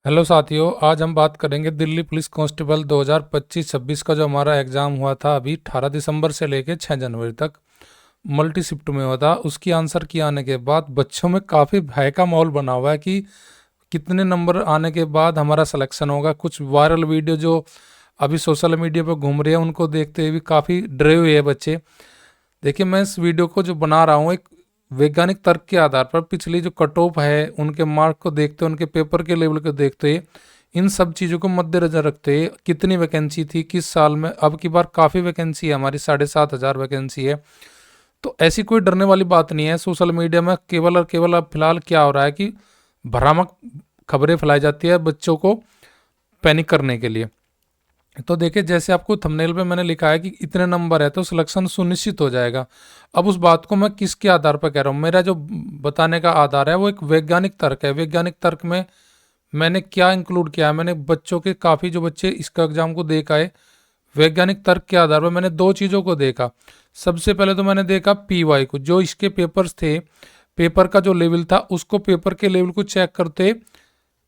Hello साथियों, आज हम बात करेंगे दिल्ली पुलिस कांस्टेबल 2025-26 का जो हमारा एग्ज़ाम हुआ था अभी 18 दिसंबर से लेके 6 जनवरी तक मल्टी शिफ्ट में हुआ था। उसकी आंसर की आने के बाद बच्चों में काफ़ी भय का माहौल बना हुआ है कि कितने नंबर आने के बाद हमारा सिलेक्शन होगा। कुछ वायरल वीडियो जो अभी सोशल मीडिया पर घूम रही है उनको देखते हुए भी काफ़ी डरे हुए हैं बच्चे। देखिए, मैं इस वीडियो को जो बना रहा हूँ एक वैज्ञानिक तर्क के आधार पर पिछली जो कट ऑफ है उनके मार्क को देखते हुए, उनके पेपर के लेवल को देखते हुए, इन सब चीज़ों को मद्देनजर रखते हुए कितनी वैकेंसी थी किस साल में, अब की बार काफ़ी वैकेंसी है हमारी, 7,500 वैकेंसी है। तो ऐसी कोई डरने वाली बात नहीं है। सोशल मीडिया में केवल और केवल अब फिलहाल क्या हो रहा है कि भ्रामक खबरें फैलाई जाती है बच्चों को पैनिक करने के लिए। तो देखिए, जैसे आपको थंबनेल पे मैंने लिखा है कि इतने नंबर है तो सिलेक्शन सुनिश्चित हो जाएगा। अब उस बात को मैं किसके आधार पर कह रहा हूँ, मेरा जो बताने का आधार है वो एक वैज्ञानिक तर्क है। वैज्ञानिक तर्क में मैंने क्या इंक्लूड किया है, मैंने बच्चों के काफ़ी जो बच्चे इसका एग्जाम को देख आए, वैज्ञानिक तर्क के आधार पर मैंने दो चीज़ों को देखा। सबसे पहले तो मैंने देखा पीवाई को, जो इसके पेपर्स थे, पेपर का जो लेवल था उसको, पेपर के लेवल को चेक करते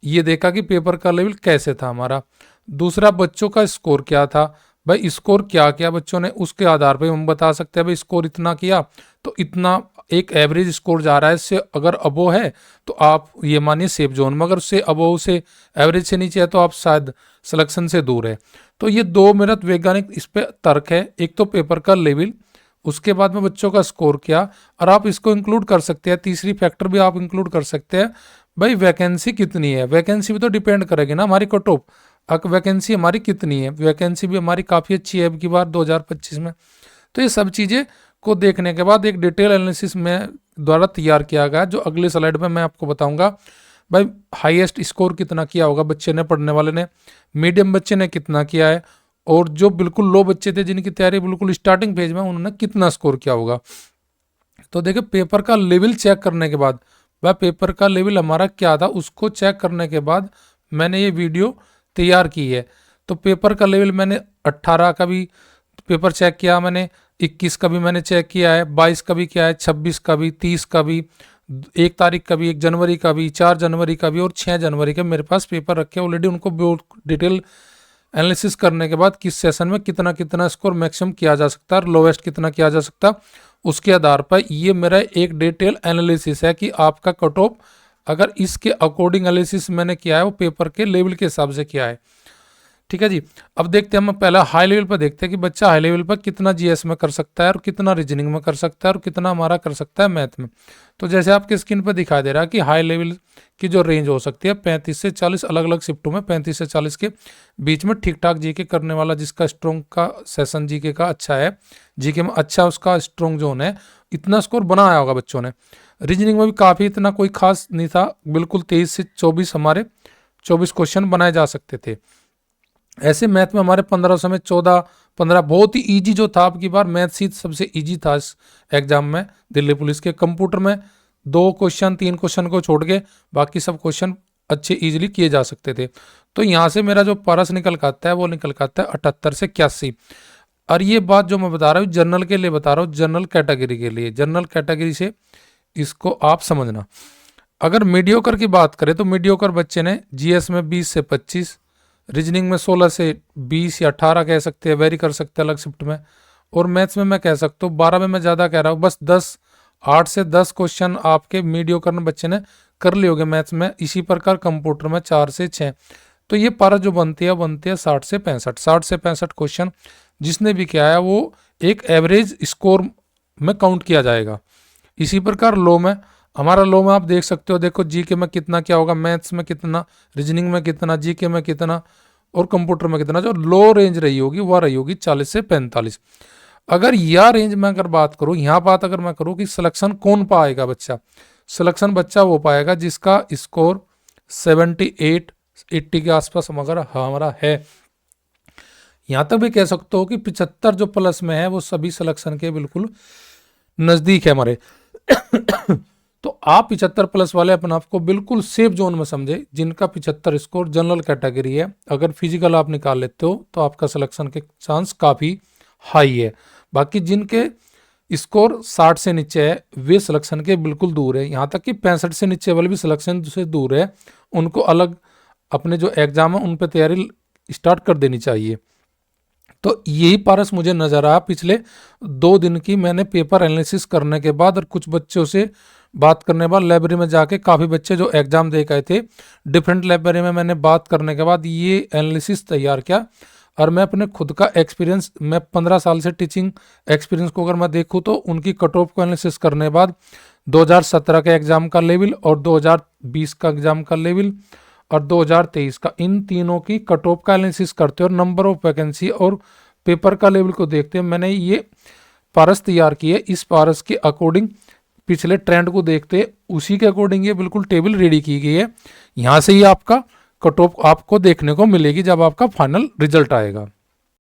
ये देखा कि पेपर का लेवल कैसे था हमारा। दूसरा, बच्चों का स्कोर क्या था। भाई स्कोर क्या किया बच्चों ने, उसके आधार पे हम बता सकते हैं भाई स्कोर इतना किया तो इतना एक एवरेज स्कोर जा रहा है। इससे अगर अबो है तो आप ये मानिए सेफ जोन में, अगर उससे अबो से एवरेज से नीचे है तो आप शायद सिलेक्शन से दूर है। तो ये दो मेरा वैज्ञानिक इस पे तर्क है, एक तो पेपर का लेवल, उसके बाद में बच्चों का स्कोर क्या। और आप इसको इंक्लूड कर सकते हैं, तीसरी फैक्टर भी आप इंक्लूड कर सकते हैं, भाई वैकेंसी कितनी है। वैकेंसी भी तो डिपेंड करेगी ना हमारी कट ऑफ, वैकेंसी हमारी कितनी है। वैकेंसी भी हमारी काफ़ी अच्छी है अब की बार 2025 में। तो ये सब चीज़ें को देखने के बाद एक डिटेल एनालिसिस में द्वारा तैयार किया गया, जो अगले स्लाइड में मैं आपको बताऊंगा। भाई हाईएस्ट स्कोर कितना किया होगा बच्चे ने, पढ़ने वाले ने, मीडियम बच्चे ने कितना किया है, और जो बिल्कुल लो बच्चे थे जिनकी तैयारी बिल्कुल स्टार्टिंग फेज में, उन्होंने कितना स्कोर किया होगा। तो देखिए, पेपर का लेवल चेक करने के बाद, वह पेपर का लेवल हमारा क्या था उसको चेक करने के बाद मैंने ये वीडियो तैयार की है। तो पेपर का लेवल मैंने 18 का भी पेपर चेक किया, मैंने 21 का भी मैंने चेक किया है, 22 का भी किया है, 26 का भी, 30 का भी, 1 तारीख का भी, 1 जनवरी का भी, 4 जनवरी का भी और 6 जनवरी का मेरे पास पेपर रखे ऑलरेडी। उनको डिटेल एनालिसिस करने के बाद किस सेशन में कितना कितना स्कोर मैक्सिमम किया जा सकता है और लोवेस्ट कितना किया जा सकता है, उसके आधार पर ये मेरा एक डिटेल एनालिसिस है कि आपका कट ऑफ अगर इसके अकॉर्डिंग एनालिसिस मैंने किया है वो पेपर के लेवल के हिसाब से किया है। ठीक है जी। अब देखते हैं, हम पहला हाई लेवल पर देखते हैं कि बच्चा हाई लेवल पर कितना जीएस में कर सकता है और कितना रीजनिंग में कर सकता है और कितना हमारा कर सकता है मैथ में। तो जैसे आपके स्क्रीन पर दिखाई दे रहा है कि हाई लेवल की जो रेंज हो सकती है 35 से 40, अलग अलग शिफ्टों में 35 से 40 के बीच में ठीक ठाक जीके करने वाला, जिसका स्ट्रॉन्ग का सेशन जीके का अच्छा है, जीके में अच्छा उसका स्ट्रॉन्ग जोन है, इतना स्कोर बनाया होगा बच्चों ने। रीजनिंग में भी काफ़ी इतना कोई खास नहीं था, बिल्कुल 23 से 24 हमारे 24 क्वेश्चन बनाए जा सकते थे। ऐसे मैथ में हमारे 1500 में 14-15 बहुत ही इजी जो था। अब की बार मैथ सीट सबसे इजी था इस एग्जाम में दिल्ली पुलिस के। कंप्यूटर में 2 क्वेश्चन 3 क्वेश्चन को छोड़ के बाकी सब क्वेश्चन अच्छे इजीली किए जा सकते थे। तो यहाँ से मेरा जो पारस निकल का आता है वो निकल का आता है 78 से 81। और ये बात जो मैं बता रहा हूँ जनरल के लिए बता रहा हूँ, जनरल कैटेगरी के लिए, जनरल कैटेगरी से इसको आप समझना। अगर मीडियोकर की बात करें तो मीडियोकर बच्चे ने जीएस में 20 से 25, रीजनिंग में 16 से 20 या 18 कह सकते हैं, वेरी कर सकते हैं अलग शिफ्ट में, और मैथ्स में मैं कह सकता हूँ 12 में मैं ज़्यादा कह रहा हूँ, बस 10, 8 से 10 क्वेश्चन आपके मीडियोकर बच्चे ने कर लिए होंगे मैथ्स में। इसी प्रकार कंप्यूटर में 4 से 6। तो ये पारा जो बनती है 60 से 65, 60 से 65 क्वेश्चन जिसने भी किया है वो एक एवरेज स्कोर में काउंट किया जाएगा। इसी प्रकार लो में, हमारा लो में आप देख सकते हो, देखो जीके में कितना क्या होगा, मैथ्स में कितना, रीजनिंग में कितना, जीके में कितना और कंप्यूटर में कितना। जो लो रेंज रही होगी वह रही होगी 40 से 45। अगर यह रेंज में अगर बात करूँ, यहाँ बात अगर मैं करूँ कि सिलेक्शन कौन पाएगा बच्चा, सिलेक्शन बच्चा वो पाएगा जिसका स्कोर 78 80 के आसपास अगर हमारा है। यहाँ तक भी कह सकते हो कि 75 जो प्लस में है वो सभी सिलेक्शन के बिल्कुल नज़दीक है हमारे। तो आप 75 प्लस वाले अपने आप को बिल्कुल सेफ जोन में समझे, जिनका 75 स्कोर जनरल कैटेगरी है। अगर फिजिकल आप निकाल लेते हो तो आपका सिलेक्शन के चांस काफ़ी हाई है। बाकी जिनके स्कोर 60 से नीचे है वे सिलेक्शन के बिल्कुल दूर है, यहाँ तक कि 65 से नीचे वाले भी सिलेक्शन से दूर है, उनको अलग अपने जो एग्ज़ाम है उन पे तैयारी स्टार्ट कर देनी चाहिए। तो यही पारस मुझे नज़र आया पिछले 2 दिन की मैंने पेपर एनालिसिस करने के बाद और कुछ बच्चों से बात करने के बाद, लाइब्रेरी में जाके काफ़ी बच्चे जो एग्ज़ाम दे गए थे डिफरेंट लाइब्रेरी में, मैंने बात करने के बाद ये एनालिसिस तैयार किया। और मैं अपने खुद का एक्सपीरियंस, मैं 15 साल से टीचिंग एक्सपीरियंस को अगर मैं देखूँ तो उनकी कट ऑफ को एनालिसिस करने के बाद 2017 के एग्ज़ाम का लेवल और 2020 का एग्ज़ाम का लेवल और 2023 का, इन तीनों की कट ऑफ का एनालिसिस करते और नंबर ऑफ वैकेंसी और पेपर का लेवल को देखते हैं मैंने ये पारस तैयार की है। इस पारस के अकॉर्डिंग पिछले ट्रेंड को देखते उसी के अकॉर्डिंग ये बिल्कुल टेबल रेडी की गई है। यहाँ से ही आपका कट ऑफ आपको देखने को मिलेगी जब आपका फाइनल रिजल्ट आएगा।